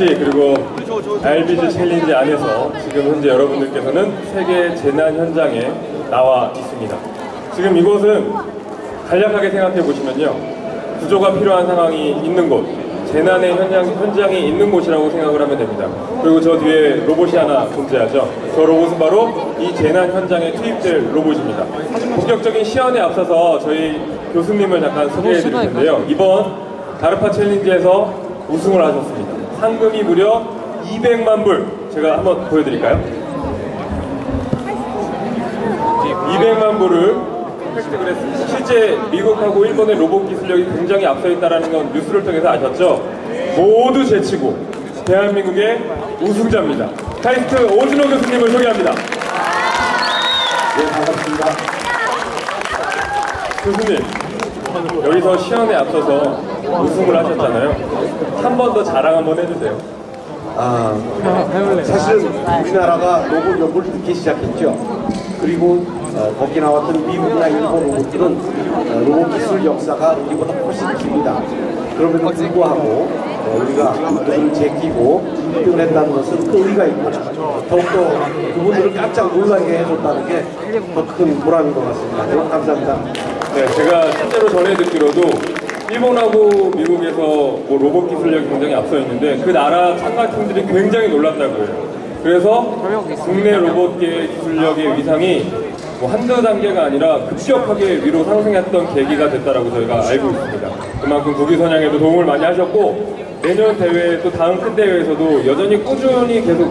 그리고 RBG 챌린지 안에서 지금 현재 여러분들께서는 세계 재난 현장에 나와 있습니다. 지금 이곳은 간략하게 생각해 보시면요, 구조가 필요한 상황이 있는 곳, 재난의 현장이 있는 곳이라고 생각을 하면 됩니다. 그리고 저 뒤에 로봇이 하나 존재하죠. 저 로봇은 바로 이 재난 현장에 투입될 로봇입니다. 본격적인 시연에 앞서서 저희 교수님을 잠깐 소개해 드릴 텐데요. 이번 다르파 챌린지에서 우승을 하셨습니다. 상금이 무려 200만 불. 제가 한번 보여드릴까요? 200만 불을 획득을 했습니다. 실제 미국하고 일본의 로봇 기술력이 굉장히 앞서 있다는 건 뉴스를 통해서 아셨죠? 모두 제치고 대한민국의 우승자입니다. 카이스트 오준호 교수님을 소개합니다. 네, 반갑습니다. 교수님, 여기서 시연에 앞서서 우승을 하셨잖아요. 한 번 더 자랑 한번 해주세요. 사실은 우리나라가 로봇 연구를 늦게 시작했죠. 그리고 거기 나왔던 미국이나 일본 로봇들은 로봇 기술 역사가 우리보다 훨씬 깁니다. 그럼에도 불구하고 우리가 그들을 제끼고 1등을 했다는 것은 또 의미가 있고, 더욱더 그분들을 깜짝 놀라게 해줬다는 게 더 큰 보람인 것 같습니다. 여러분 감사합니다. 네, 제가 실제로 전해 듣기로도 일본하고 미국에서 뭐 로봇 기술력이 굉장히 앞서 있는데 그 나라 참가팀들이 굉장히 놀랐다고 해요. 그래서 국내 로봇계 기술력의 위상이 뭐 한두 단계가 아니라 급격하게 위로 상승했던 계기가 됐다라고 저희가 알고 있습니다. 그만큼 국위 선양에도 도움을 많이 하셨고, 내년 대회 또 다음 큰 대회에서도 여전히 꾸준히 계속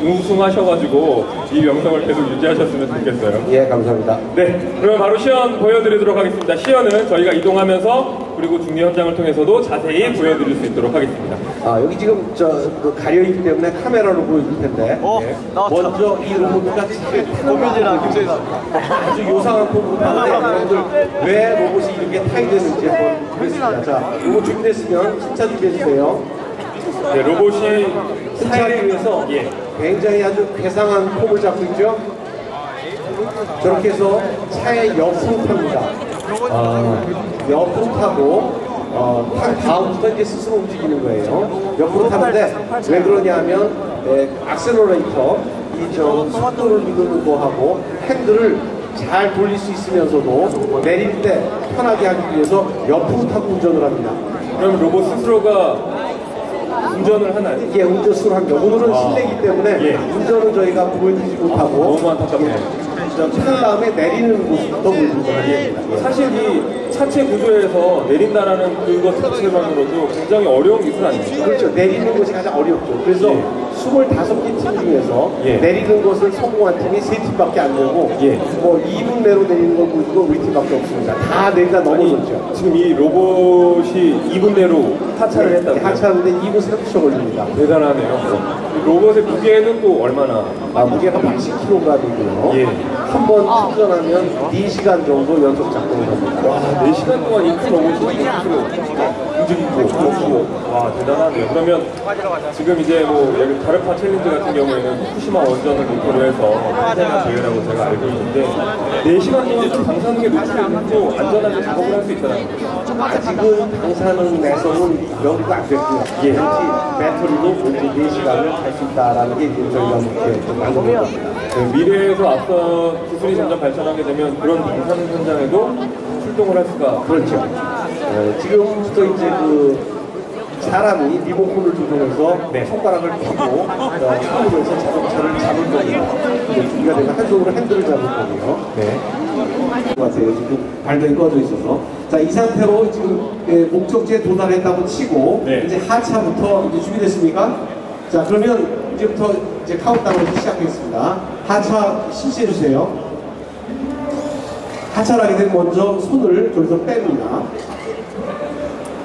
우승하셔가지고 이 명성을 계속 유지하셨으면 좋겠어요. 예, 감사합니다. 네, 그러면 바로 시연 보여드리도록 하겠습니다. 시연은 저희가 이동하면서 그리고 중계 현장을 통해서도 자세히 보여드릴 수 있도록 하겠습니다. 여기 지금 가려있기 때문에 카메라로 보여줄 텐데, 먼저 이 로봇가 아주 요상한 폼으로 타는데 여러분들 왜 로봇이 이렇게 타이 되는지 한번 보겠습니다. 자, 로봇 준비됐으면 승차 준비해주세요. 네, 로봇이 승차하기 위해서 굉장히 아주 괴상한 폼을 잡고 있죠. 저렇게 해서 차의 옆으로 탑니다. 옆으로 타고 탄 다음부터 이제 스스로 움직이는 거예요. 옆으로 타는데 왜 그러냐 하면 악셀러레이터, 속도를 누르는 거하고 핸들을 잘 돌릴 수 있으면서도 내릴 때 편하게 하기 위해서 옆으로 타고 운전을 합니다. 그럼 로봇 스스로가 운전을 하나요? 예, 운전 스스로 합니다. 오늘은 실내이기 때문에 운전은 저희가 보여드리지 못하고, 너무 안타깝네요. 탄 다음에 내리는 모습도 보여드립니다. 사실 이 차체 구조에서 내린다라는 그것 자체만으로도 굉장히 어려운 기술 아닙니까? 그렇죠. 내리는 것이 가장 어렵죠. 그래서 25개 팀 중에서 내리는 것을 성공한 팀이 3팀밖에 안 되고, 뭐 2분 내로 내리는 걸 보여주고 우리 팀밖에 없습니다. 다 내리다 넘어졌죠. 지금 이 로봇이 2분 내로 하차를 했다고요? 하차하는데 2분 30초 걸립니다. 대단하네요. 무게의 무게는 또 얼마나? 무게가 80kg이고요. 한 번 충전하면 4시간 정도 연속 작동을 합니다. 와, 4시간 동안 이 큰 로봇이 움직이고, 와, 대단하네요. 그러면 지금 이제 뭐 다르파 챌린지 같은 경우에는 후쿠시마 원전을 목표로 해서 한생한 대회라고 제가 알고 있는데 4시간 동안 좀 방사능에 노출되고 안전하게 작업을 할 수 있다는 거죠. 아직은 방사능 내성은 연구가 안 됐고요. 현재 배터리로 이제 4시간을 갈 수 있다라는 게 이제 저희가 만든 겁니다. 미래에서 앞서 기술이 점점 발전하게 되면 그런 방사능 현장에도 출동을 할 수가. 그렇죠. 지금부터 이제 사람이 리모컨을 조종해서 손가락을 펴고 손으로 해서 자동차를 잡을 겁니다. 준비가 되면 한 손으로 핸들을 잡을 거고요. 같아요. 지금 발등이 꺼져 있어서. 자, 이 상태로 지금 목적지에 도달했다고 치고 이제 하차부터 이제 준비됐습니까? 자, 그러면 이제부터 이제 카운트다운을 시작하겠습니다. 하차 실시해 주세요. 하차를 하게 되면 먼저 손을 저기서 뺍니다.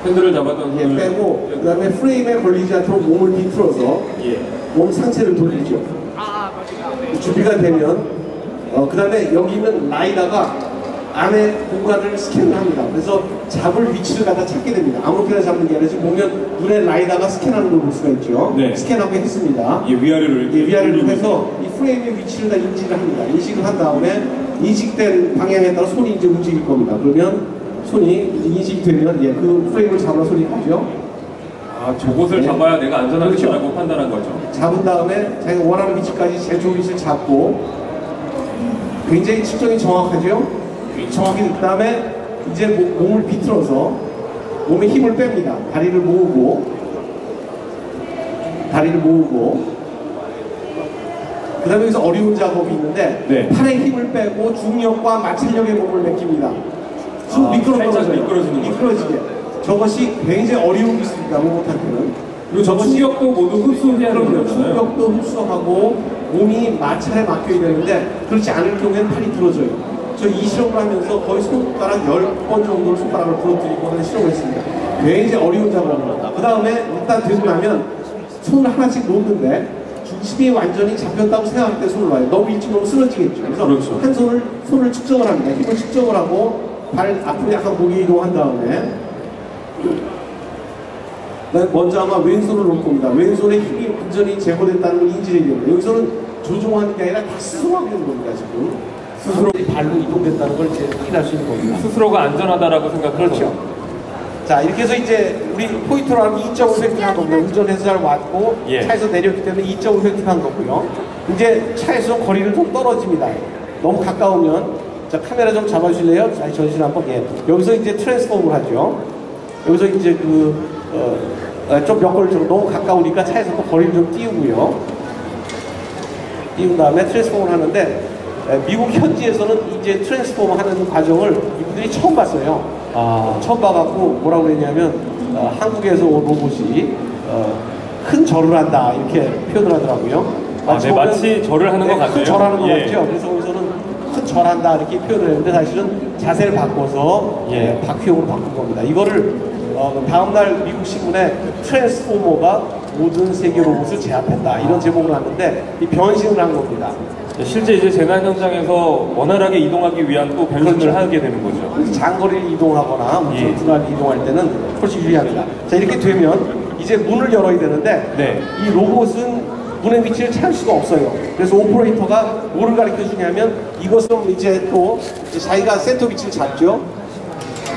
핸들을 잡았던 손을 빼고, 그 다음에 프레임에 걸리지 않도록 몸을 비틀어서 몸 상체를 돌리죠. 준비가 되면 그 다음에 여기 있는 라이다가 안에 공간을 스캔을 합니다. 그래서 잡을 위치를 갖다 찾게 됩니다. 아무렇게나 잡는 게 아니라 지금 보면 눈에 라이다가 스캔하는 걸 볼 수가 있죠. 스캔하고 했습니다. 위아래로 해서 이 프레임의 위치를 다 인지를 합니다. 인식을 한 다음에 인식된 방향에 따라 손이 이제 움직일 겁니다. 그러면 손이 이제 인식이 되면 그 프레임을 잡아 손이 가죠. 아, 저곳을 네. 잡아야 내가 안전하겠다라고 그렇죠. 판단한 거죠. 잡은 다음에 자기가 원하는 위치까지 제조 위치를 잡고 굉장히 측정이 정확하죠. 정확히 그 다음에 이제 몸을 비틀어서 몸에 힘을 뺍니다. 다리를 모으고 그 다음에 여기서 어려운 작업이 있는데 네. 팔에 힘을 빼고 중력과 마찰력의 몸을 맡깁니다. 살짝 미끄러져요. 미끄러지는 거죠. 미끄러지게. 저것이 굉장히 어려운 기술입니다. 로봇한테는. 그리고 저 충격도 모두 흡수해야 되는 그럼요. 거잖아요. 충격도 흡수하고 몸이 마찰에 맡겨야 되는데 그렇지 않을 경우에는 팔이 부러져요. 저 이 실험을 하면서 거의 손가락 10번 정도를 손가락을 부러뜨리고 하는 실험을 했습니다. 굉장히 어려운 작업입니다. 그 다음에 일단 되고 나면 손을 하나씩 놓는데 중심이 완전히 잡혔다고 생각할 때 손을 놔요. 너무 일찍 놓으면 쓰러지겠죠. 그래서 그렇죠. 한 손을 측정을 합니다. 힘을 측정을 하고 발 앞으로 약간 고개 이동한 다음에 먼저 아마 왼손을 놓을 겁니다. 왼손에 힘이 완전히 제거됐다는 걸 인지해야 됩니다. 여기서는 조종하는 게 아니라 다 스스로 하게 되는 겁니다. 지금 스스로 발로 이동됐다는 걸 이제 확인할 수 있는 겁니다. 스스로가 안전하다라고 생각하죠. 그렇죠. 자, 이렇게 해서 이제 우리 포인트로 하면 2.5 획득한 겁니다. 운전해서 잘 왔고 예. 차에서 내렸기 때문에 2.5 획득한 거고요. 이제 차에서 거리를 좀 떨어집니다. 너무 가까우면 자, 카메라 좀 잡아주실래요? 자, 전신 한번. 예. 여기서 이제 트랜스폼을 하죠. 여기서 이제 좀 몇 거리 좀 너무 가까우니까 차에서 또 거리를 좀 띄우고요. 띄운 다음에 트랜스폼을 하는데 미국 현지에서는 이제 트랜스폼 하는 과정을 이분들이 처음 봤어요. 처음 봐갖고 뭐라고 그랬냐면 한국에서 온 로봇이 큰 절을 한다 이렇게 표현을 하더라고요. 네, 마치 절을 하는 것 같네요. 큰 절하는 것 예. 같죠. 그래서 거기서는 큰 절한다 이렇게 표현을 했는데 사실은 자세를 바꿔서 예. 바퀴형으로 바꾼 겁니다. 이거를 다음날 미국 신문에 트랜스포머가 모든 세계 로봇을 제압했다 이런 제목을 왔는데 이 변신을 한 겁니다. 실제 이제 재난 현장에서 원활하게 이동하기 위한 또 변신을 그렇죠. 하게 되는 거죠. 장거리를 이동하거나 예. 중간을 이동할 때는 훨씬 유리합니다. 자, 이렇게 되면 이제 문을 열어야 되는데 네. 이 로봇은 문의 위치를 찾을 수가 없어요. 그래서 오퍼레이터가 뭐를 가르쳐 주냐면 이것은 이제 또 자기가 센터 위치를 잡죠.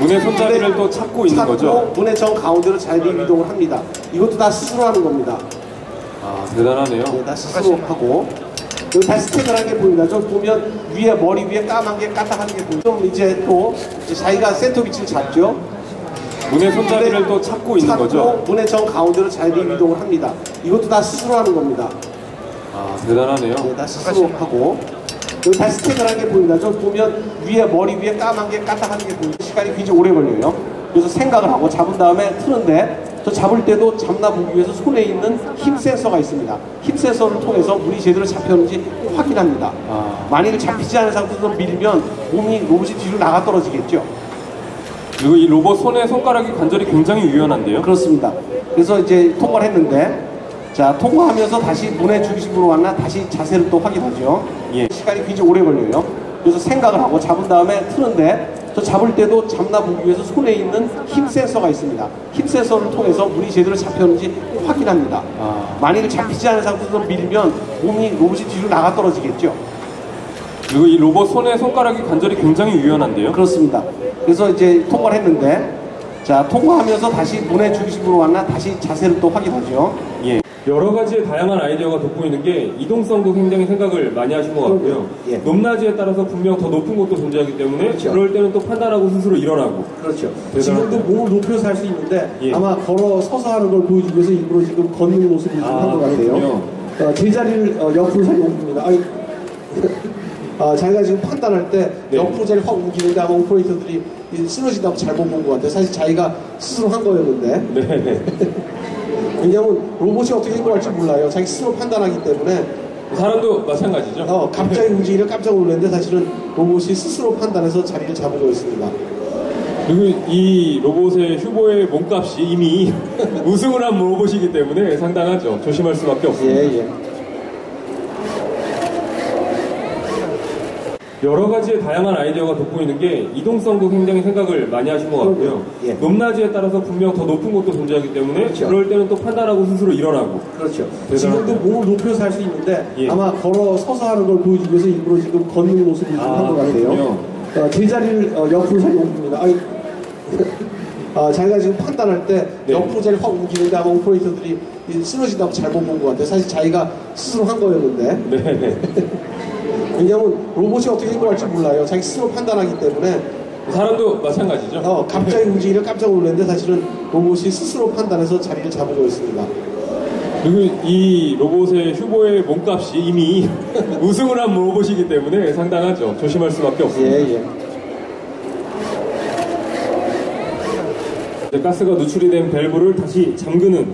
문의 손잡이를 또 찾고 있는 거죠. 문의 정 가운데로 자리 이동을 합니다. 이것도 다 스스로 하는 겁니다. 아, 대단하네요. 네, 다 스스로 하고 여기 다 스캐너라는 게 보입니다. 저 보면 위에 머리 위에 까만 게 까딱한 게 보이죠. 좀 이제 또 자기가 센터 위치를 잡죠. 문의 손잡이를 또 찾고 있는 거죠. 문의 정 가운데로 자리 이동을 합니다. 이것도 다 스스로 하는 겁니다. 아, 대단하네요. 네, 다 스스로 하고 여기 다 스캐너라는 게 보입니다. 저 보면 위에 머리 위에 까만 게 까딱한 게 보이죠. 시간이 굉장히 오래 걸려요. 그래서 생각을 하고 잡은 다음에 트는데 저 잡을 때도 잡나 보기 위해서 손에 있는 힘 센서가 있습니다. 힘 센서를 통해서 물이 제대로 잡혔는지 확인합니다. 만일 잡히지 않은 상태에서 밀면 로봇이 뒤로 나가 떨어지겠죠. 그리고 이 로봇 손의 손가락이 관절이 굉장히 유연한데요. 그렇습니다. 그래서 이제 통과를 했는데 자, 통과하면서 다시 문의 중심으로 왔나 다시 자세를 또 확인하죠. 예. 시간이 굉장히 오래 걸려요. 그래서 생각을 하고 잡은 다음에 트는데 저 잡을 때도 잡나 보기 위해서 손에 있는 힘 센서가 있습니다. 힘 센서를 통해서 물이 제대로 잡혔는지 확인합니다. 만일 잡히지 않은 상태에서 밀면 로봇이 뒤로 나가 떨어지겠죠. 그리고 이 로봇 손의 손가락이 관절이 굉장히 유연한데요. 그렇습니다. 그래서 이제 통과를 했는데 자, 통과하면서 다시 문의 중심으로 왔나 다시 자세를 또 확인하죠. 예. 여러 가지의 다양한 아이디어가 돋보이는 게 이동성도 굉장히 생각을 많이 하신 것 같고요. 예. 높낮이에 따라서 분명 더 높은 곳도 존재하기 때문에 그렇죠. 그럴 때는 또 판단하고 스스로 일어나고. 그렇죠. 대단하네요. 지금도 몸을 높여서 할 수 있는데 예. 아마 걸어 서서 하는 걸 보여주기 위해서 일부러 지금 걷는 모습을 한 것 같아요. 제자리를 옆으로 잘 옮깁니다. 자기가 지금 판단할 때 네. 옆으로 자리 확 옮기는데 아마 오퍼레이터들이 쓰러진다고 잘못 본 것 같아요. 사실 자기가 스스로 한 거였는데. 네. 왜냐하면 로봇이 어떻게 행동할지 몰라요. 자기 스스로 판단하기 때문에 사람도 마찬가지죠. 갑자기 움직이려 깜짝 놀랐는데 사실은 로봇이 스스로 판단해서 자리를 잡은 거였습니다. 그리고 이 로봇의 휴보의 몸값이 이미 우승을 한 로봇이기 때문에 상당하죠. 조심할 수밖에 없습니다. 예. 여러 가지의 다양한 아이디어가 돋보이는 게 이동성도 굉장히 생각을 많이 하신 것 같고요. 예. 높낮이에 따라서 분명 더 높은 곳도 존재하기 때문에 그렇죠. 그럴 때는 또 판단하고 스스로 일어나고. 그렇죠. 대단하네요. 지금도 몸을 높여서 할 수 있는데 예. 아마 걸어 서서 하는 걸 보여주기 위해서 일부러 지금 걷는 모습을 한 것 같아요. 그렇군요. 제자리를 옆으로 잘 옮깁니다. 자기가 지금 판단할 때 네. 옆으로 자리 확 움직이는데 아마 오퍼레이터들이 쓰러진다고 잘못 본 것 같아요. 사실 자기가 스스로 한 거였는데. 네. 왜냐하면 로봇이 어떻게 행동할지 몰라요. 자기 스스로 판단하기 때문에. 사람도 마찬가지죠. 갑자기 움직이려 깜짝 놀랐는데 사실은 로봇이 스스로 판단해서 자리를 잡은 거였습니다. 그리고 이 로봇의 휴보의 몸값이 이미 우승을 한 로봇이기 때문에 상당하죠. 조심할 수밖에 없습니다. 예. 이제 가스가 누출이 된 밸브를 다시 잠그는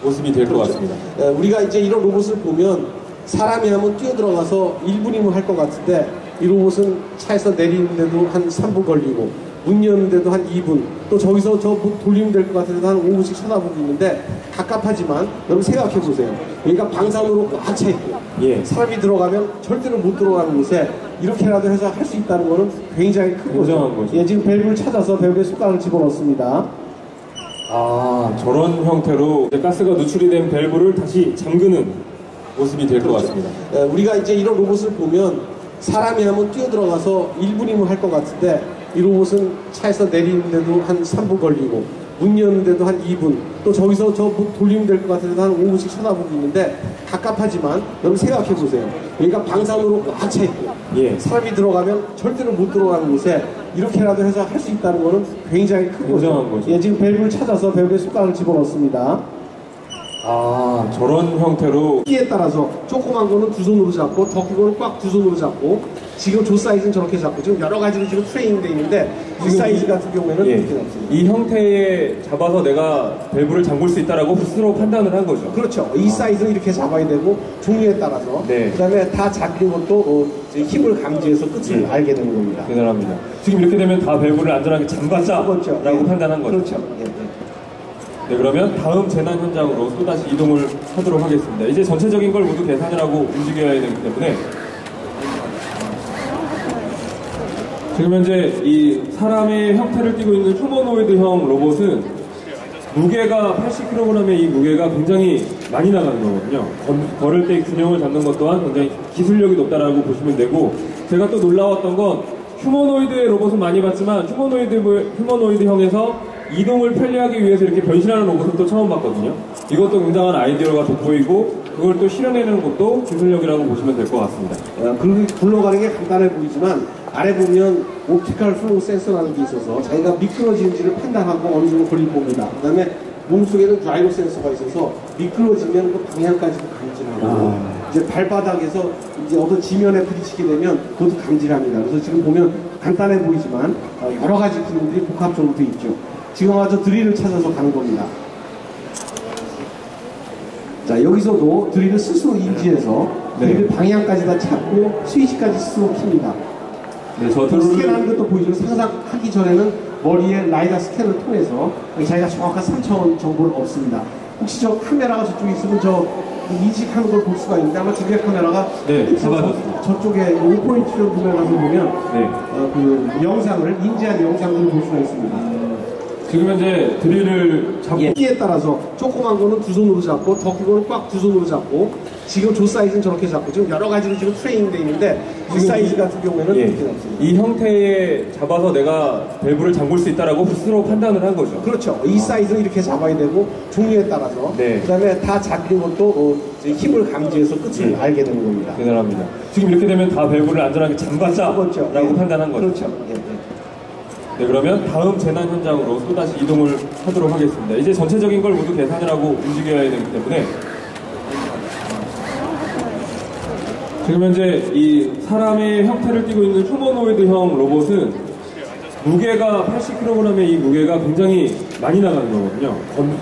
모습이 될 것 같습니다. 우리가 이제 이런 로봇을 보면 사람이 하면 뛰어들어가서 1분이면 할 것 같은데 이 로봇은 차에서 내리는데도 한 3분 걸리고 문 여는데도 한 2분 또 저기서 저 돌리면 될 것 같은데도 한 5분씩 쳐다보고 있는데 갑갑하지만 여러분 생각해 보세요. 그러니까 방사능으로 꽉 차 있고 사람이 들어가면 절대로 못 들어가는 곳에 이렇게라도 해서 할 수 있다는 거는 굉장히 큰 거죠. 지금 밸브를 찾아서 밸브에 숟가락을 집어넣습니다. 저런 형태로 가스가 누출이 된 밸브를 다시 잠그는 모습이 될 것 같습니다. 우리가 이제 이런 로봇을 보면 사람이 하면 뛰어들어가서 1분이면 할 것 같은데 이 로봇은 차에서 내리는데도 한 3분 걸리고 문 여는데도 한 2분 또 저기서 저 돌리면 될 것 같은데도 한 5분씩 쳐다보고 있는데 갑갑하지만 여러분 생각해 보세요. 그러니까 방사능으로 꽉 차 있고 사람이 들어가면 절대로 못 들어가는 곳에 이렇게라도 해서 할 수 있다는 거는 굉장히 큰 거죠. 지금 밸브를 찾아서 밸브에 숟가락을 집어넣습니다. 저런 형태로 끼에 따라서 조그만 거는 두 손으로 잡고 더 큰 거는 꽉 두 손으로 잡고 지금 조 사이즈는 저렇게 잡고 지금 여러 가지로 지금 트레이닝 돼 있는데 이 사이즈 같은 경우에는 이렇게 잡습니다. 이 형태에 잡아서 내가 밸브를 잠글 수 있다라고 스스로 판단을 한 거죠. 그렇죠. 이 사이즈는 이렇게 잡아야 되고 종류에 따라서 그다음에 다 잡는 것도 힘을 감지해서 끝을 알게 되는 겁니다. 대단합니다. 지금 이렇게 되면 다 밸브를 안전하게 잠갔다라고 판단한 거죠. 그렇죠. 네, 그러면 다음 재난 현장으로 또다시 이동을 하도록 하겠습니다. 이제 전체적인 걸 모두 계산을 하고 움직여야 되기 때문에 지금 현재 이 사람의 형태를 띠고 있는 휴머노이드형 로봇은 무게가 80kg의 이 무게가 굉장히 많이 나가는 거거든요. 걸을 때 균형을 잡는 것 또한 굉장히 기술력이 높다라고 보시면 되고 제가 또 놀라웠던 건 휴머노이드의 로봇은 많이 봤지만 휴머노이드형에서 이동을 편리하기 위해서 이렇게 변신하는 로봇은 또 처음 봤거든요. 이것도 굉장한 아이디어가 돋보이고 그걸 또 실현해내는 것도 기술력이라고 보시면 될 것 같습니다. 그리고 굴러가는 게 간단해 보이지만 아래 보면 옵티컬 플로우 센서라는 게 있어서 자기가 미끄러지는지를 판단하고 어느 정도 걸릴 겁니다. 그 다음에 몸속에는 자이로 센서가 있어서 미끄러지면 그 방향까지도 감지하고 이제 발바닥에서 이제 어떤 지면에 부딪히게 되면 그것도 감지합니다. 그래서 지금 보면 간단해 보이지만 여러 가지 기능들이 복합적으로 되어 있죠. 지금 아주 드릴을 찾아서 가는 겁니다. 자, 여기서도 드릴을 스스로 인지해서 드릴 방향까지 다 찾고 스위치까지 스스로 킵니다. 스캔하는 것도 보이죠. 상상하기 전에는 머리에 라이다 스캔을 통해서 자기가 정확한 3차원 정보를 얻습니다. 혹시 저 카메라가 저쪽에 있으면 저 인식하는 걸 볼 수가 있는데 아마 두 개의 카메라가 저쪽에 5포인트 부분에 가서 보면 그 영상을 인지한 영상들을 볼 수가 있습니다. 지금 현재 드릴을 잡고 끼에 따라서 조그만 거는 두 손으로 잡고 더 큰 거는 꽉 두 손으로 잡고 지금 조 사이즈는 저렇게 잡고 지금 여러 가지로 지금 트레이닝 돼 있는데 이 사이즈 같은 경우에는 이렇게 잡습니다. 이 형태에 잡아서 내가 밸브를 잠글 수 있다라고 스스로 판단을 한 거죠. 그렇죠. 이 사이즈는 이렇게 잡아야 되고 종류에 따라서 그다음에 다 잡는 것도 힘을 감지해서 끝을 알게 되는 겁니다. 대단합니다. 지금 이렇게 되면 다 밸브를 안전하게 잠갔다라고 판단한 거죠. 그렇죠. 네, 그러면 다음 재난 현장으로 또다시 이동을 하도록 하겠습니다. 이제 전체적인 걸 모두 계산을 하고 움직여야 되기 때문에 지금 현재 이 사람의 형태를 띠고 있는 휴머노이드형 로봇은 무게가 80kg의 이 무게가 굉장히 많이 나가는 거거든요.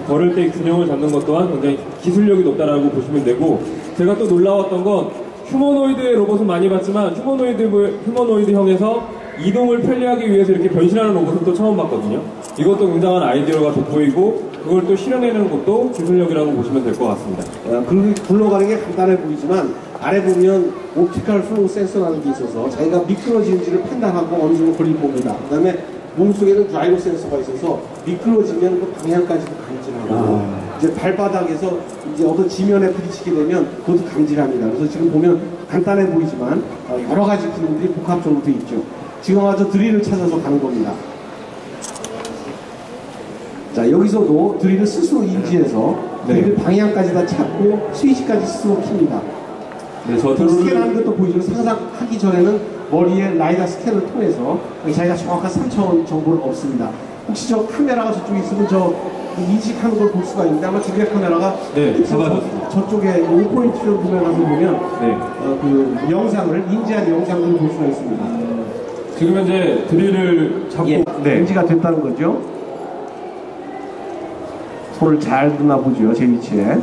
걸을 때 균형을 잡는 것 또한 굉장히 기술력이 높다라고 보시면 되고 제가 또 놀라웠던 건 휴머노이드의 로봇은 많이 봤지만 휴머노이드형에서 이동을 편리하기 위해서 이렇게 변신하는 로봇은 또 처음 봤거든요. 이것도 굉장한 아이디어가 돋보이고 그걸 또 실현해내는 것도 기술력이라고 보시면 될 것 같습니다. 그리고 굴러가는 게 간단해 보이지만 아래 보면 옵티컬 플로우 센서라는 게 있어서 자기가 미끄러지는지를 판단하고 어느 정도 걸릴 겁니다. 그 다음에 몸속에는 자이로 센서가 있어서 미끄러지면 그 방향까지도 감지하고 이제 발바닥에서 이제 어떤 지면에 부딪히게 되면 그것도 감지합니다. 그래서 지금 보면 간단해 보이지만 여러 가지 기능들이 복합적으로 되어 있죠. 지금 아주 드릴을 찾아서 가는 겁니다. 자, 여기서도 드릴을 스스로 인지해서 드릴 방향까지 다 찾고 스위치까지 스스로 킵니다. 네, 저 스캔하는 것도 보이죠. 상상하기 전에는 머리에 라이다 스캔을 통해서 자기가 정확한 3차원 정보를 얻습니다. 혹시 저 카메라가 저쪽에 있으면 저 인식하는 걸 볼 수가 있는데 아마 두 개의 카메라가 저쪽에 5포인트를 보면서 보면 그 영상을 인지한 영상을 볼 수가 있습니다. 지금 현재 드릴을 잡고 인지가 됐다는 거죠. 손을 잘 두나 보죠. 제 위치에.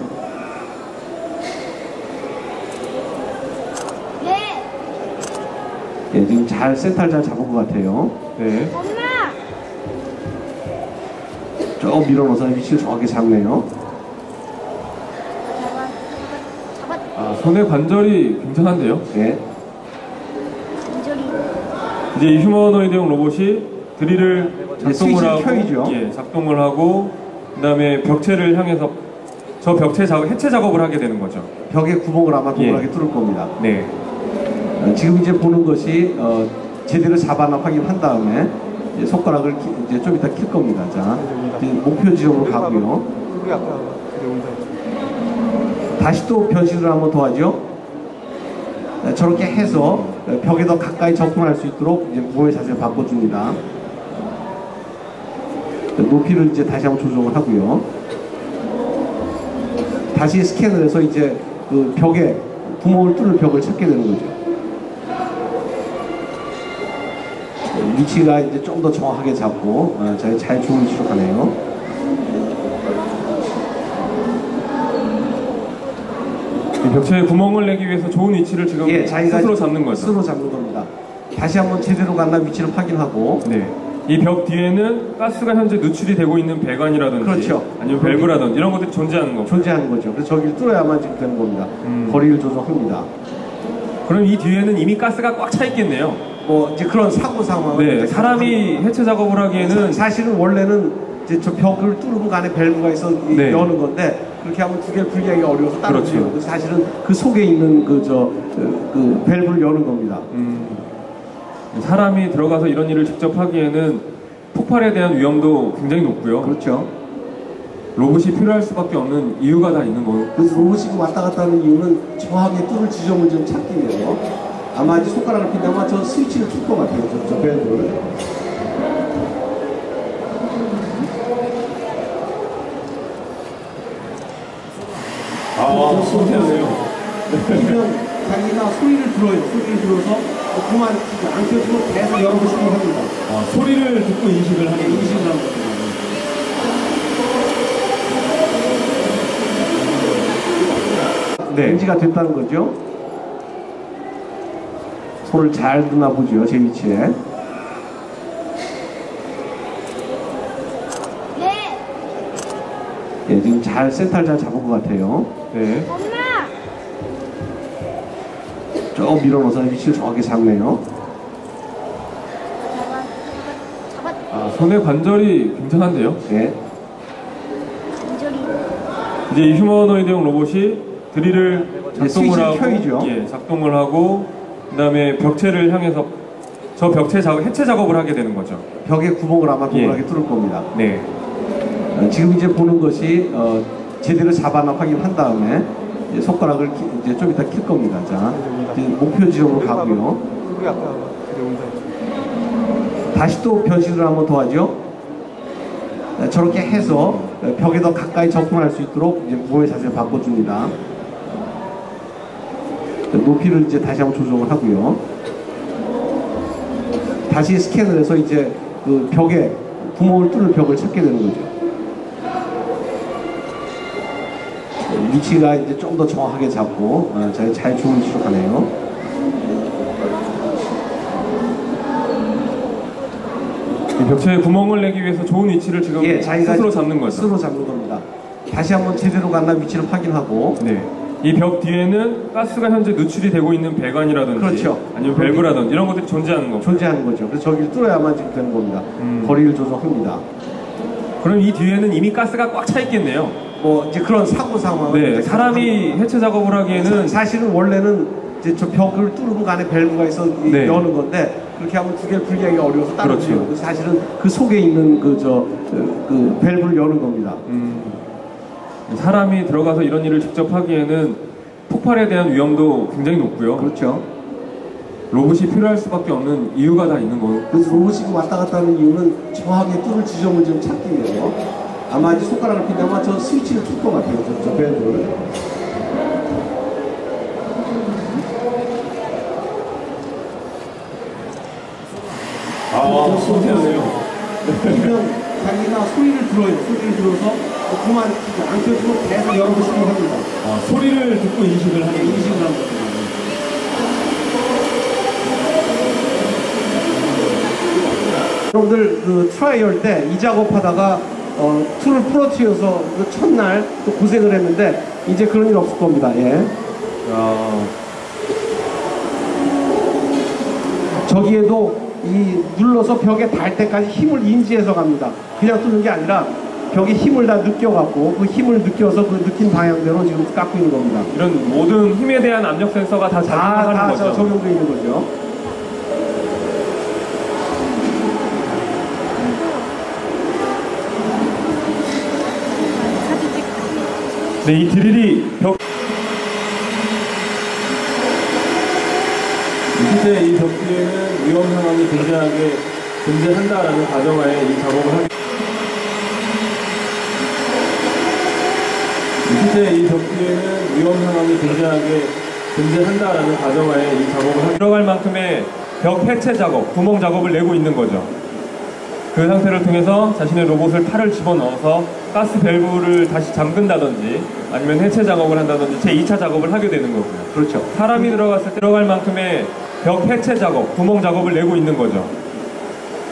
예, 지금 잘 센터를 잘 잡은 것 같아요. 네. 쭉 밀어넣어서 위치를 정확히 잡네요. 아, 손의 관절이 굉장한데요. 네. 이제 이 휴머노이드형 로봇이 드릴을 작동을 하고, 켜이죠. 작동을 하고, 그다음에 벽체를 향해서 저 벽체 해체 작업을 하게 되는 거죠. 벽에 구멍을 아마 동그랗게 뚫을 겁니다. 네. 지금 이제 보는 것이 제대로 잡아나 확인한 다음에 이제 손가락을 이제 좀 이따 킬 겁니다. 자, 이제 목표 지점으로 가고요. 다시 또 변신을 한번 더 하죠. 저렇게 해서 벽에 더 가까이 접근할 수 있도록 이제 몸의 자세를 바꿔줍니다. 높이를 이제 다시 한번 조정을 하고요. 다시 스캔을 해서 이제 그 벽에 구멍을 뚫을 벽을 찾게 되는 거죠. 위치가 이제 좀 더 정확하게 잡고 잘 좋은 위치로 가네요. 이 벽체에 구멍을 내기 위해서 좋은 위치를 지금 자기가 스스로 잡는 거죠. 스스로 잡는 겁니다. 다시 한번 제대로 갔나 위치를 확인하고. 네. 이 벽 뒤에는 가스가 현재 누출이 되고 있는 배관이라든지 그렇죠. 아니면 밸브라든지 이런 것들이 존재하는 거죠. 존재하는 거죠. 그래서 저기를 뚫어야만 지금 되는 겁니다. 거리를 조정합니다. 그럼 이 뒤에는 이미 가스가 꽉 차 있겠네요. 뭐 이제 그런 사고 상황. 네, 사람이 해체 작업을 하기에는 사실은 원래는 이제 저 벽을 뚫은 거 안에 밸브가 있어 여는 건데 그렇게 하면 두 개를 분리하기가 어려워서 따로 그렇죠. 사실은 그 속에 있는 그 밸브를 여는 겁니다. 사람이 들어가서 이런 일을 직접 하기에는 폭발에 대한 위험도 굉장히 높고요. 그렇죠. 로봇이 필요할 수밖에 없는 이유가 다 있는 거예요. 그래서 로봇이 왔다 갔다 하는 이유는 정확하게 뚫을 지점을 좀 찾기 위해서 아마 이제 손가락을 핀다면 저 스위치를 킬 것 같아요. 저 밸브를. 신기하네요. 이면 자기가 소리를 들어요. 소리를 들어서 그만 안 켜지고 계속 열어보시고 합니다. 소리를 듣고 인식을 하는 거예요. 인식을 하는 겁니다. 인지가 됐다는 거죠. 손을 잘 두나 보죠. 제 위치에. 예, 지금 잘 센터를 잘 잡은 것 같아요. 네. 쭉 밀어넣어서 위치를 정확히 잡네요. 아, 손의 관절이 굉장한데요. 네. 이제 이 휴머노이드형 로봇이 드릴을 작동을 하고, 켜이죠. 작동을 하고, 그다음에 벽체를 향해서 저 벽체 해체 작업을 하게 되는 거죠. 벽에 구멍을 아마 동그랗게 뚫을 겁니다. 네. 지금 이제 보는 것이 제대로 잡아나 확인한 다음에 이제 손가락을 이제 좀 이따 킬 겁니다. 자, 이제 목표 지점으로 가고요. 다시 또 변신을 한번 더 하죠. 저렇게 해서 벽에 더 가까이 접근할 수 있도록 이제 몸의 자세를 바꿔줍니다. 높이를 이제 다시 한번 조정을 하고요. 다시 스캔을 해서 이제 그 벽에 구멍을 뚫을 벽을 찾게 되는 거죠. 위치가 이제 좀 더 정확하게 잡고 잘 좋은 위치로 가네요. 이 벽체에 구멍을 내기 위해서 좋은 위치를 지금 자기가 스스로 잡는 거죠. 스스로 잡는 겁니다. 다시 한번 제대로 갔나 위치를 확인하고. 네. 이 벽 뒤에는 가스가 현재 누출이 되고 있는 배관이라든지 그렇죠. 아니면 밸브라든지 이런 것들이 존재하는 거죠. 존재하는 거죠. 그래서 저기를 뚫어야만 지금 되는 겁니다. 거리를 조정합니다. 그럼 이 뒤에는 이미 가스가 꽉 차 있겠네요. 뭐 이제 그런 사고 상황. 네, 사람이 해체 작업을 하기에는 사실은 원래는 이제 저 벽을 뚫은 간에 밸브가 있어 네. 여는 건데 그렇게 하면 두 개를 분리하기 어려워서 따로 그렇죠. 그렇죠. 사실은 그 속에 있는 그 밸브를 여는 겁니다. 사람이 들어가서 이런 일을 직접 하기에는 폭발에 대한 위험도 굉장히 높고요. 그렇죠. 로봇이 필요할 수밖에 없는 이유가 다 있는 거예요. 그래서 로봇이 왔다 갔다 하는 이유는 정확하게 뚫을 지점을 좀 찾기 위해서 아마 이제 손가락을 핀다면 저 스위치를 킬 것 같아요. 저 밸브를. 신기하네요. 그냥 자기가 소리를 들어요. 소리를 들어서 그만 안 켜지고 계속 여러 번 시도합니다. 소리를 듣고 인식을 하는 인식을 하는 거죠. 여러분들 그 트라이얼 때 이 작업하다가 툴을 부러뜨려서 그 첫날 또 고생을 했는데 이제 그런 일 없을 겁니다. 예. 저기에도 이 눌러서 벽에 닿을 때까지 힘을 인지해서 갑니다. 그냥 뚫는 게 아니라 벽에 힘을 다 느껴갖고 그 힘을 느껴서 그 느낀 방향대로 지금 깎고 있는 겁니다. 이런 모든 힘에 대한 압력 센서가 다 작동하는 거죠. 적용되어 있는 거죠. 네, 이 드릴이 실제 이 벽 뒤에는 위험 상황이 굉장하게 존재한다라는 가정하에 이 작업을 하게 실제 이 벽 뒤에는 위험 상황이 굉장하게 존재한다라는 가정하에 이 작업을 하게 들어갈 만큼의 벽 해체 작업, 구멍 작업을 내고 있는 거죠. 그 상태를 통해서 자신의 로봇을 팔을 집어넣어서 가스 밸브를 다시 잠근다든지 아니면 해체 작업을 한다든지 제2차 작업을 하게 되는 거고요. 그렇죠. 사람이 들어갔을 때 들어갈 만큼의 벽 해체 작업, 구멍 작업을 내고 있는 거죠.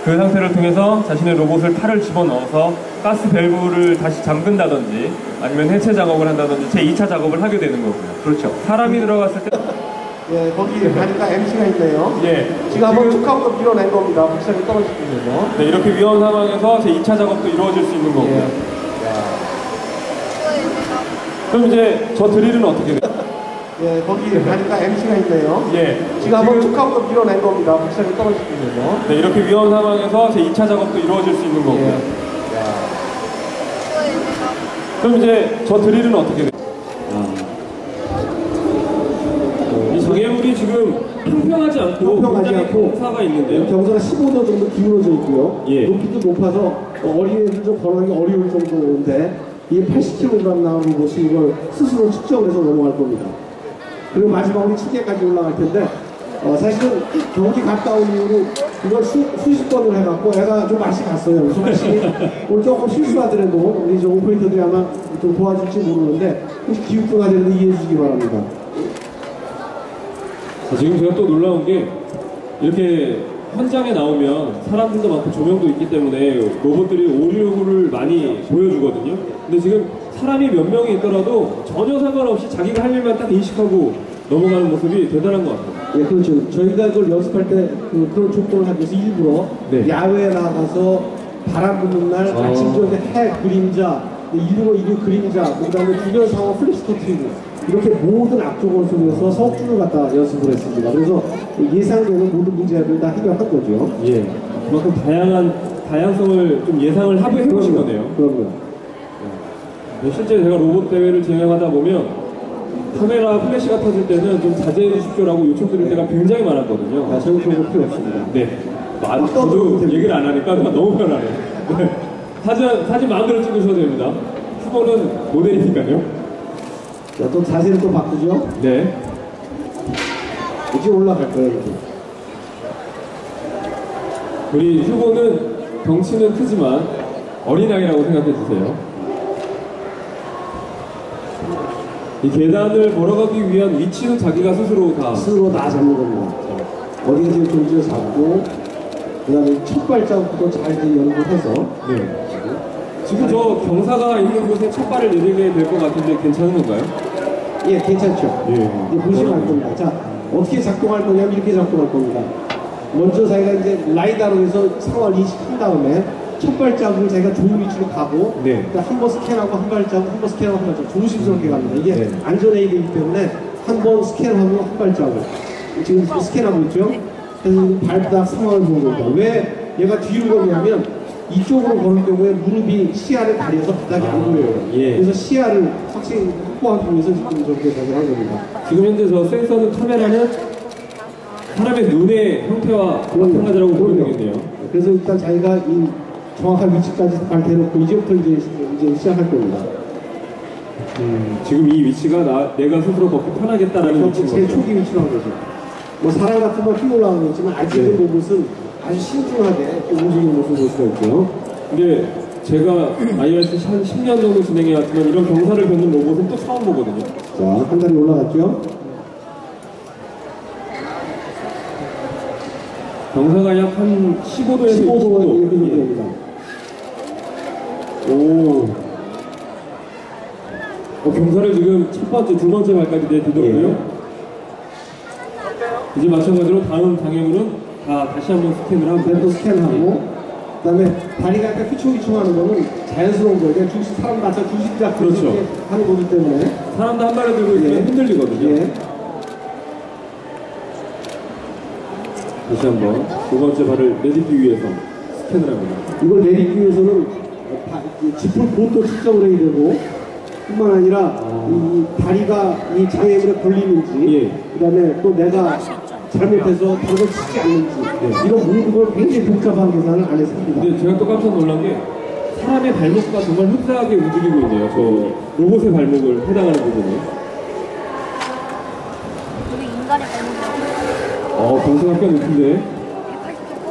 그 상태를 통해서 자신의 로봇을 팔을 집어넣어서 가스 밸브를 다시 잠근다든지 아니면 해체 작업을 한다든지 제2차 작업을 하게 되는 거고요. 그렇죠. 사람이 들어갔을 때 예, 거기 가니까 MC가 있네요. 예, 지금 한번 툭 하고 밀어낸 겁니다. 확실하게 떨어지면서. 네, 이렇게 위험 상황에서 제2차 작업도 이루어질 수 있는 거고요. 예. 그럼 이제 저 드릴은 어떻게 돼요? 예, 거기 가니까 MC가 있네요. 예, 지금 한번 툭 하고 밀어낸 겁니다. 확실하게 떨어지면서. 네, 이렇게 위험 상황에서 제2차 작업도 이루어질 수 있는 거고요. 예. 그럼 이제 저 드릴은 어떻게 돼요? 이 장애물이 지금 평평하지 않고 굉장히 경사가 있는데요. 경사가 15도 정도 기울어져 있고요. 예. 높이도 높아서 어린애들 좀 걸어가기 어려울 정도인데 이게 80kg 나오는 곳이 이걸 스스로 측정을 해서 넘어갈 겁니다. 그리고 마지막으로 7개까지 올라갈 텐데 사실은 경기 갔다 온 이후로 이걸 수십 번을 해갖고 애가 좀 맛이 갔어요. 그래서 혹시 오늘 조금 실수하더라도 우리 저 오퍼레이터들이 아마 좀 도와줄지 모르는데 혹시 기육부가 되는데 이해해 주시기 바랍니다. 지금 제가 또 놀라운 게 이렇게 현장에 나오면 사람들도 많고 조명도 있기 때문에 로봇들이 오류를 많이 보여주거든요. 근데 지금 사람이 몇 명이 있더라도 전혀 상관없이 자기가 할 일만 딱 인식하고 넘어가는 모습이 대단한 것 같아요. 예, 그렇죠. 저희가 그걸 연습할 때 그런 조건을 하기 위해서 일부러 네. 야외에 나가서 바람 부는 날 아침 저녁에 해 그림자, 일부러 이게 그림자, 그다음에 주변 상황 플래시 터트리고 이렇게 모든 악조건 속에서 석준을 갖다 연습을 했습니다. 그래서 예상되는 모든 문제를 다 해결한 거죠. 예. 그만큼 다양성을 좀 예상을 하고 해보신 거네요. 그럼요. 실제 제가 로봇 대회를 진행하다 보면 카메라 플래시가 터질 때는 좀 자제해 주십시오라고 요청드릴 때가 굉장히 많았거든요. 저희 그런 거 필요 없습니다. 네. 저도 얘기를 안 하니까 너무 편하네요. 네. 사진 마음대로 찍으셔도 됩니다. 후보는 모델이니까요. 자, 또 자세를 또 바꾸죠. 네. 이제 올라갈 거예요, 이렇게. 우리 휴고는 덩치는 크지만 어린아이라고 생각해 주세요. 이 계단을 걸어가기 위한 위치도 자기가 스스로 다 잡는 겁니다. 어디가 제일 좋은지 잡고, 그 다음에 첫 발자국부터 잘 연구해서. 네. 지금 저 경사가 있는 곳에 첫 발을 내리게 될 것 같은데 괜찮은 건가요? 예, 괜찮죠. 예. 보시면 알 겁니다. 자, 어떻게 작동할 거냐면 이렇게 작동할 겁니다. 먼저 자기가 이제 라이다로 해서 상황을 인식한 다음에 첫 발자국을 자기가 좋은 위치로 가고 네. 한 번 스캔하고 한 발자국, 한 번 스캔하고 한 발자국 조심스럽게 갑니다. 이게 네. 안전해야 되기 때문에 한 번 스캔하고 한 발자국. 지금 스캔하고 있죠? 그래서 발바닥 상황을 보는 겁니다. 왜 얘가 뒤로 가냐면 이쪽으로 걸을 경우에 무릎이 시야를 가려서 바닥이 안 보여요. 예. 그래서 시야를 확실히 확보하기 위해서 지금 저렇게 작용한 겁니다. 지금 현재 저 센서는 카메라는 사람의 눈의 형태와 마찬가지라고 보면 되겠네요. 그래서 일단 자기가 이 정확한 위치까지 잘 대놓고 이제부터 이제 시작할 겁니다. 지금 이 위치가 내가 스스로 걷기 편하겠다라는 위치인 제 거죠. 초기 위치라고 그러죠. 뭐 사람 같은 건 뛰어 올라가는 거지만 아직은 네. 로봇은 아주 신중하게 움직이는 모습을 볼 수가 있고요. 근데 제가 IRC 한 10년 정도 진행해왔지만 이런 경사를 걷는 로봇은 또 처음 보거든요. 자, 한 다리 올라갔죠? 경사가 약 한 15도에서 15도 20도. 이렇게 됩니다. 경사를 지금 첫 번째, 두 번째 발까지 내딛었고요. 예. 이제 마찬가지로 다음 방향으로는 다시 한번 스캔을 하고 또 스캔하고, 그 다음에 다리가 약간 휘청휘청하는 거는 자연스러운 거예요. 그냥 사람 맞춰 주식작 그렇죠. 이렇게 하는 거기 때문에. 사람도 한 발을 들고 있으면 예. 흔들리거든요. 예. 다시 한번 두 번째 발을 내딛기 위해서 스캔을 합니다. 이걸 내리기 위해서는 짚을 곳도 측정을 해야 되고, 뿐만 아니라 이 다리가 이 장애물에 걸리는지, 예. 그 다음에 또 내가 잘못해서 다른 걸 치지 않는지, 이런 모든 걸 굉장히 복잡한 계산을 안에서 합니다. 근데 제가 또 깜짝 놀란 게 사람의 발목과 정말 흡사하게 움직이고 있네요. 저 로봇의 발목을 해당하는 부분이. 우리 인간의 발목이라고. 경사가 꽤 높은데 180도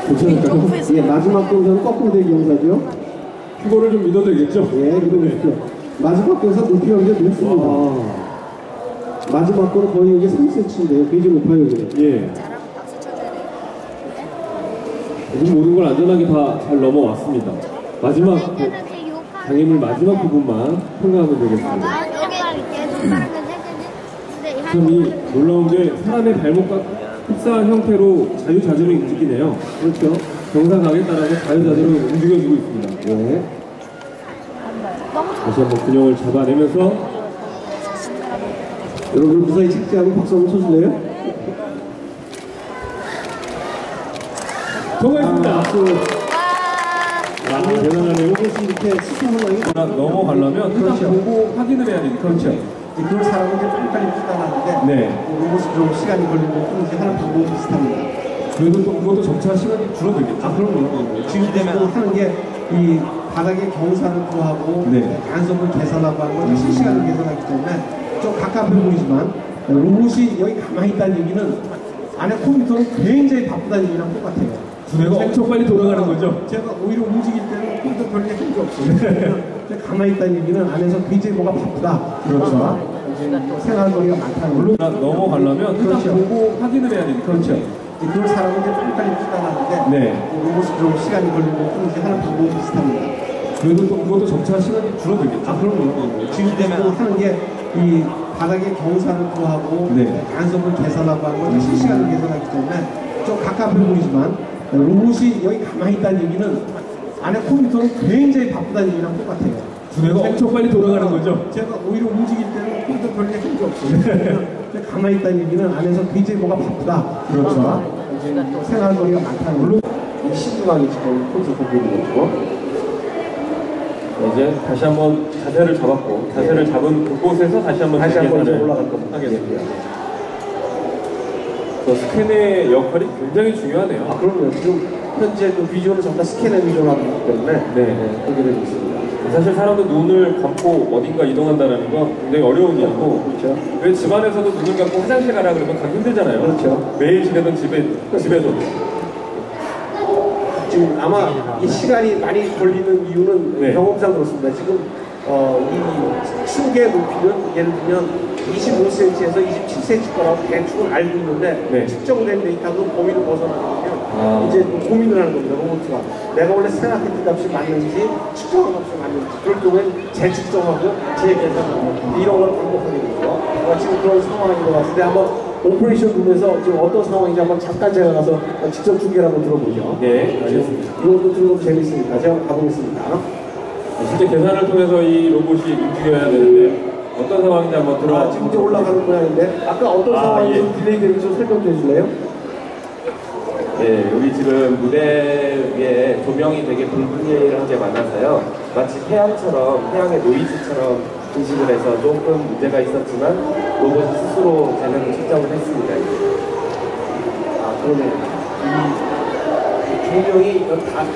괜찮을까요? 예, 마지막 경사는 거꾸로 되기 경사죠. 그거를 좀 믿어도 되겠죠? 예, 믿어보십시오. 마지막 경사 높이가 굉장히 높습니다. 마지막 거는 거의 이게 3cm인데요. 굉장히 높아요, 이게. 예. 자랑 박수 쳐줘야 돼. 요즘 모든 걸 안전하게 다 잘 넘어왔습니다. 마지막 장애물 마지막 부분만 평가하면 되겠습니다. 아, 여기 이렇게 손가락을 근데 참 이 놀라운 게 사람의 발목과 흡사한 형태로 자유자재로 움직이네요. 그렇죠. 경사각에 따라서 자유자재로 움직여주고 있습니다. 예. 다시 한번 균형을 잡아내면서 여러분 무사히 착지하고 박수 한번 쳐줄래요? 통과했습니다. 박수. 대단하네요. 이것이 이렇게 수평 상황이 넘어가려면 일단 그렇죠. 보고 확인을 해야 되니까. 그렇죠. 그런 사람은 이제 빨리빨리 판단하는데 네. 로봇이 좀 시간이 걸리는 뿐이지 하는 방법이 비슷합니다. 그래도 또 그것도 점차 시간이 줄어들겠죠. 그럼요. 지금 또 하는 게 이 바닥의 경사를 구하고 네. 간섭을 계산하고 하는 건 실시간으로 계산하기 때문에 좀 가깝게 보이지만 로봇이 여기 가만히 있다는 얘기는 안에 컴퓨터는 굉장히 바쁘다는 얘기랑 똑같아요. 두뇌가 엄청 빨리 돌아가는 거죠. 제가 오히려 움직일 때는 컴퓨터 별로 힘이 없어요. 그냥 가만히 있다는 얘기는 안에서 굉장히 뭐가 바쁘다. 그렇죠. 이제 생활거리가 많다는 물론 넘어가려면 일단 그렇죠. 보고 확인을 해야 되니까. 그렇죠. 그런 사람은 이제 빨리빨리 판단하는데 네. 로봇이 좀 시간이 걸리는 뿐이지 하는 방법이 비슷합니다. 그래도 또 그것도 점차 시간이 줄어들겠죠. 그럼요. 지금 또 하는 게 이 바닥의 경사를 구하고 네. 간섭을 계산하고 하는 건 실시간으로 계산하기 때문에 좀 가깝게 보이지만 로봇이 여기 가만히 있다는 얘기는 안에 컴퓨터는 굉장히 바쁘다는 얘기랑 똑같아요. 두뇌가 엄청 빨리 돌아가는 거죠. 제가 오히려 움직일 때는 컴퓨터 별로 힘이 없어요. 그냥 가만히 있다는 얘기는 안에서 굉장히 뭐가 바쁘다. 그렇죠. 이제 또 생활거리가 많다는 물론 신중하게 지금 컴퓨터 보고 있는 거죠. 이제 다시 한번 자세를 잡았고 자세를 잡은 그곳에서 다시 한번 다시 한번 계산을 올라갈 겁니다. 하겠습니다. 그 스캔의 역할이 굉장히 중요하네요. 그럼요. 지금 현재 그 비주얼을 전부 다 스캐너 비주얼 하기 때문에 네. 그렇게 되고 있습니다. 사실 사람도 눈을 감고 어딘가 이동한다는 건 굉장히 어려운 일이고 그렇죠. 왜 집안에서도 눈을 감고 화장실 가라 그러면 가기 힘들잖아요. 그렇죠. 매일 지내던 집에서도. 지금 아마 이 시간이 많이 걸리는 이유는 네. 경험상 그렇습니다. 지금 이 축의 높이는 예를 들면 25cm에서 27cm 거라고 대충은 알고 있는데 네. 측정된 데이터도 범위를 벗어나면 아. 이제 또 고민을 하는 겁니다. 로봇가 내가 원래 생각했던 값이 맞는지 측정한 값이 맞는지 그럴 경우엔 재측정하고 재계산하고 이런 걸 반복하게 되죠. 지금 그런 상황인 것 같은데 한번 오퍼레이션 룸에서 지금 어떤 상황인지 한번 잠깐 제가 가서 직접 중계를 한번 들어보죠. 네, 알겠습니다. 이것도 들어도 재밌으니까 제가 가보겠습니다. 실제 계산을 통해서 이 로봇이 움직여야 되는데 어떤 상황인지 한번 들어봐. 지금 이제 올라가는 모양인데 아까 어떤 상황이 좀 딜레이 되는지 좀 설명 좀 해줄래요? 네, 여기 지금 무대 위에 조명이 되게 불분명하게 많아서요. 마치 태양의 노이즈처럼 인식을 해서 조금 문제가 있었지만 로봇이 스스로 재능을 측정을 했습니다. 아, 그러네. 이 조명이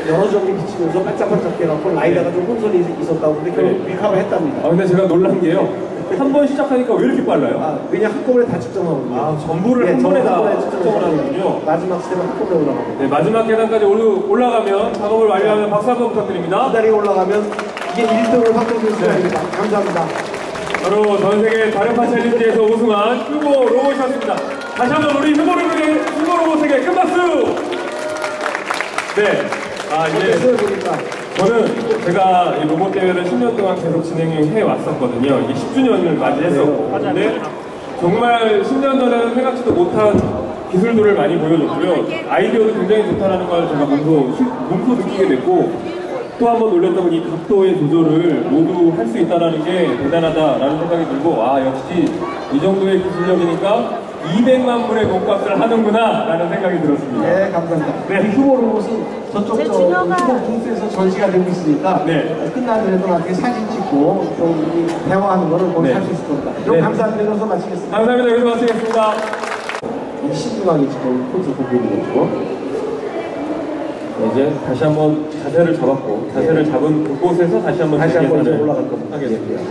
여러 점이 비치면서 반짝반짝 해갖고 라이다가 좀 혼선이 있었다고 근데 결국 리커버 했답니다. 아, 근데 제가 놀란 게요. 한 번 시작하니까 왜 이렇게 빨라요? 아, 왜냐 한꺼번에 다 측정하거든요. 아, 전부를 한 번에 다 측정을 하는군요. 마지막 스텝은 한꺼번에 올라갑니다. 네, 마지막 계단까지 올라가면 작업을 완료하면 박수 한번 부탁드립니다. 기다리고 올라가면 이게 1등을 확정될 수가 있습니다. 감사합니다. 바로 전 세계 다른파 챌린지에서 우승한 휴고 로봇이었습니다. 다시 한번 우리 휴고 로봇에게 큰 박수! 네. 이제 어땠어요, 보니까? 저는 제가 이 로봇 대회를 10년 동안 계속 진행해 왔었거든요. 이게 10주년을 맞이했었고. 근데 정말 10년 전에는 생각지도 못한 기술들을 많이 보여줬고요. 아이디어도 굉장히 좋다는 걸 제가 몸소 느끼게 됐고, 또 한 번 놀랐던 이 각도의 조절을 모두 할 수 있다는 게 대단하다라는 생각이 들고, 역시 이 정도의 기술력이니까 200만 불의 몸값을 하는구나 라는 생각이 들었습니다. 네, 감사합니다. 네. 휴고 로봇은 저쪽 휴고 부스에서 전시가 되고 있으니까 네. 끝나더라도 나중에 사진 찍고 좀 대화하는 거를 거기 네. 할 수 있을 겁니다. 그럼 네. 감사드리면서 마치겠습니다. 감사합니다. 여기서 마치겠습니다. 이 신중하게 지금 포즈 보고 있는 거죠. 이제 다시 한번 자세를 잡았고, 자세를 잡은 그곳에서 다시 한번 다시 한번 이제 계산을 올라갈 겁니다. 하겠습니다.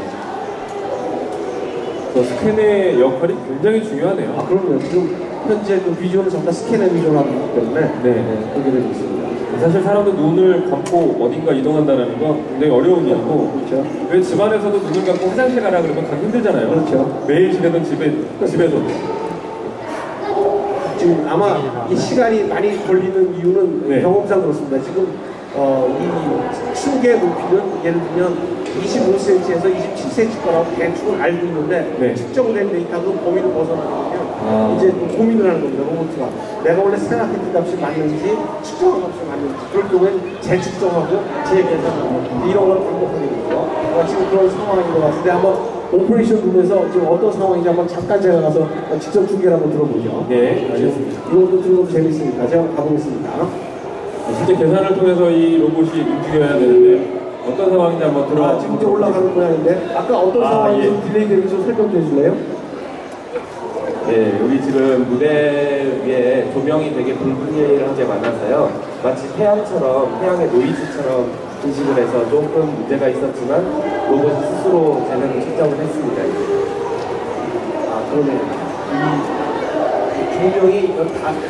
스캔의 역할이 굉장히 중요하네요. 그럼요. 지금 현재 그 비주얼을 전부 다 스캐너 비주얼로 하고 있기 때문에 그렇게 되고 있습니다. 사실 사람도 눈을 감고 어딘가 이동한다는 건 굉장히 어려운 일이고, 그렇죠. 왜 집안에서도 눈을 감고 화장실 가라 그러면 가기 힘들잖아요. 그렇죠. 매일 지내던 집에서도. 지금 아마 이 시간이 많이 걸리는 이유는 네. 경험상 그렇습니다. 지금 이 층계 높이는 예를 들면 25cm에서 27cm 거라고 대충 알고 있는데 네. 측정된 데이터가 범위를 벗어나거든요. 이제 또 고민을 하는 겁니다. 로봇가 내가 원래 생각했던 값이 맞는지 측정한 값이 맞는지 그럴 경우엔 재측정하고 재계산하고 이런 걸 반복하게 되죠. 지금 그런 상황인 것 같은데 한번 오퍼레이션 룸에서 지금 어떤 상황인지 한번 잠깐 제가 가서 직접 중계를 한번 들어보죠. 네, 알겠습니다. 이것도 들어도 재밌으니까 제가 가보겠습니다. 실제 계산을 통해서 이 로봇이 움직여야 되는데 어떤 상황인지 한번 들어봐. 지금 이제 올라가는 모양인데 아까 어떤 상황이 좀 딜레이 되는지 좀 설명 좀 해줄래요? 네, 여기 지금 무대 위에 조명이 되게 불분명하게 많아서요. 마치 태양의 노이즈처럼 인식을 해서 조금 문제가 있었지만 로봇이 스스로 재능을 측정을 했습니다. 그러네. 조명이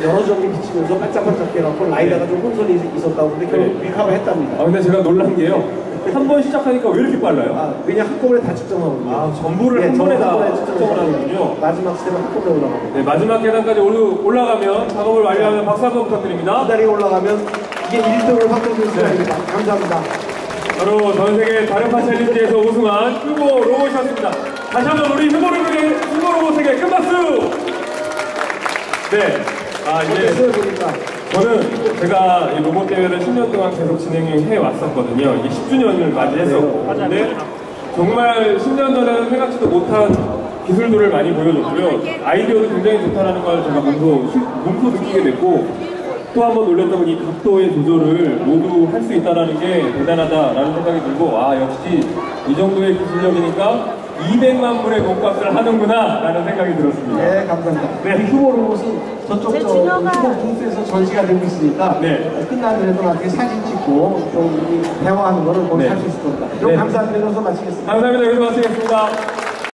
여러 점이 비치면서 반짝반짝 해갖고 라이다가 좀 혼선이 있었다고 근데 결국 리커버 했답니다. 근데 제가 놀란 게요. 한 번 시작하니까 왜 이렇게 빨라요? 왜냐 한꺼번에 다 측정하거든요. 전부를 한 번에 다 측정을 하는군요. 마지막 스텝은 한꺼번에 올라갑니다. 네, 마지막 계단까지 올라가면 작업을 완료하면 박수 한번 부탁드립니다. 기다리고 올라가면 이게 1등을 확정될 수가 있습니다. 감사합니다. 바로 전 세계 다른파 챌린지에서 우승한 휴고 로봇이었습니다. 다시 한번 우리 휴고 로봇에게 큰 박수! 네. 이제 어땠어요, 보니까? 저는 제가 이 로봇 대회를 10년 동안 계속 진행해 왔었거든요. 이게 10주년을 맞이했었고. 근데 정말 10년 전에는 생각지도 못한 기술들을 많이 보여줬고요. 아이디어도 굉장히 좋다는 걸 제가 몸소 느끼게 됐고, 또 한 번 놀랐던 이 각도의 조절을 모두 할 수 있다는 게 대단하다라는 생각이 들고, 역시 이 정도의 기술력이니까 200만 불의 몸값을 하는구나 라는 생각이 들었습니다. 네, 감사합니다. 네. 휴고 로봇은 저쪽 휴고 부스에서 전시가 되고 있으니까 끝나더라도 나중에 사진 찍고 좀 대화하는 거를 거기 할 수 있을 겁니다. 그럼 감사드리면서 마치겠습니다. 감사합니다. 여기서 마치겠습니다.